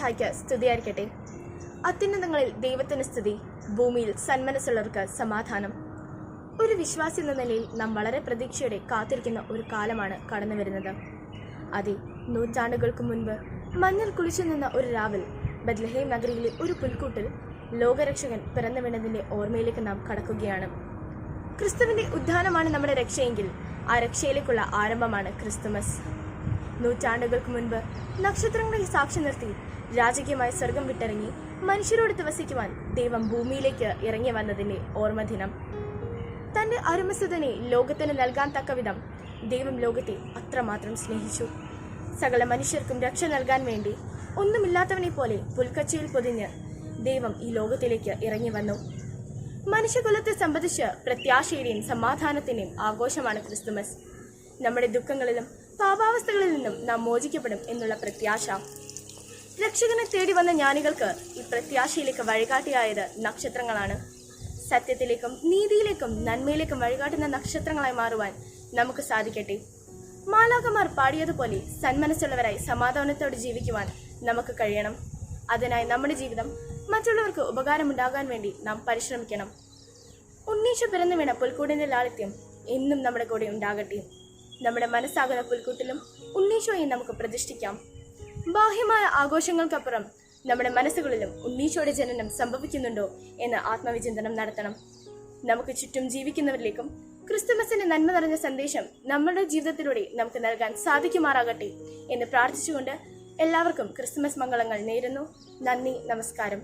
മിശിഹായ്ക്ക് സ്തുതിയായിരിക്കട്ടെ. അത്യുന്നതങ്ങളിൽ ദൈവത്തിന് സ്തുതി, ഭൂമിയിൽ സന്മനസ്സുള്ളവർക്ക് സമാധാനം. ഒരു വിശ്വാസി എന്ന നിലയിൽ നാം വളരെ പ്രതീക്ഷയോടെ കാത്തിരിക്കുന്ന ഒരു കാലമാണ് കടന്നു വരുന്നത്. അതെ, നൂറ്റാണ്ടുകൾക്ക് മുൻപ് മഞ്ഞൾ കുളിച്ചു നിന്ന ഒരു രാവിൽ ബത്ലഹേം നഗരിയിലെ ഒരു പുൽക്കൂട്ടിൽ ലോകരക്ഷകൻ പിറന്നു വീണതിൻ്റെ ഓർമ്മയിലേക്ക് നാം കടക്കുകയാണ്. ക്രിസ്തുവിൻ്റെ ഉദ്ധാനമാണ് നമ്മുടെ രക്ഷയെങ്കിൽ ആ രക്ഷയിലേക്കുള്ള ആരംഭമാണ് ക്രിസ്തുമസ്. നൂറ്റാണ്ടുകൾക്ക് മുൻപ് നക്ഷത്രങ്ങളെ സാക്ഷി നിർത്തി രാജകീയമായ സ്വർഗം വിട്ടിറങ്ങി മനുഷ്യരോട് വസിക്കുവാൻ ദൈവം ഭൂമിയിലേക്ക് ഇറങ്ങി വന്നതിൻ്റെ ഓർമ്മദിനം. തൻ്റെ അരുമസുതനെ ലോകത്തിന് നൽകാൻ തക്കവിധം ദൈവം ലോകത്തെ അത്രമാത്രം സ്നേഹിച്ചു. സകല മനുഷ്യർക്കും രക്ഷ നൽകാൻ വേണ്ടി ഒന്നുമില്ലാത്തവനെ പോലെ പുൽക്കച്ചയിൽ പൊതിഞ്ഞ് ദൈവം ഈ ലോകത്തിലേക്ക് ഇറങ്ങി വന്നു. മനുഷ്യകുലത്തെ സംബന്ധിച്ച് പ്രത്യാശയുടെയും സമാധാനത്തിൻ്റെയും ആഘോഷമാണ് ക്രിസ്തുമസ്. നമ്മുടെ ദുഃഖങ്ങളിലും പാപാവസ്ഥകളിൽ നിന്നും നാം മോചിക്കപ്പെടും എന്നുള്ള പ്രത്യാശ. രക്ഷകനെ തേടി വന്ന ജ്ഞാനികൾക്ക് ഈ പ്രത്യാശയിലേക്ക് വഴികാട്ടിയായത് നക്ഷത്രങ്ങളാണ്. സത്യത്തിലേക്കും നീതിയിലേക്കും നന്മയിലേക്കും വഴികാട്ടുന്ന നക്ഷത്രങ്ങളായി മാറുവാൻ നമുക്ക് സാധിക്കട്ടെ. മാലാഖമാർ പാടിയതുപോലെ സന്മനസ്സുള്ളവരായി സമാധാനത്തോടെ ജീവിക്കുവാൻ നമുക്ക് കഴിയണം. അതിനായി നമ്മുടെ ജീവിതം മറ്റുള്ളവർക്ക് ഉപകാരമുണ്ടാകാൻ വേണ്ടി നാം പരിശ്രമിക്കണം. ഉണ്ണീശോ പിറന്നു വീണ പുൽക്കൂടിൻ്റെ ലാളിത്യം എന്നും നമ്മുടെ കൂടെ ഉണ്ടാകട്ടെ. നമ്മുടെ മനസ്സാകുന്ന പുൽക്കൂട്ടിലും ഉണ്ണീശോയെ നമുക്ക് പ്രതിഷ്ഠിക്കാം. ബാഹ്യമായ ആഘോഷങ്ങൾക്കപ്പുറം നമ്മുടെ മനസ്സുകളിലും ഉണ്ണീശോയുടെ ജനനം സംഭവിക്കുന്നുണ്ടോ എന്ന് ആത്മവിചിന്തനം നടത്തണം. നമുക്ക് ചുറ്റും ജീവിക്കുന്നവരിലേക്കും ക്രിസ്തുമസിന്റെ നന്മ നിറഞ്ഞ സന്ദേശം നമ്മുടെ ജീവിതത്തിലൂടെ നമുക്ക് നൽകാൻ സാധിക്കുമാറാകട്ടെ എന്ന് പ്രാർത്ഥിച്ചുകൊണ്ട് എല്ലാവർക്കും ക്രിസ്തുമസ് മംഗളങ്ങൾ നേരുന്നു. നന്ദി, നമസ്കാരം.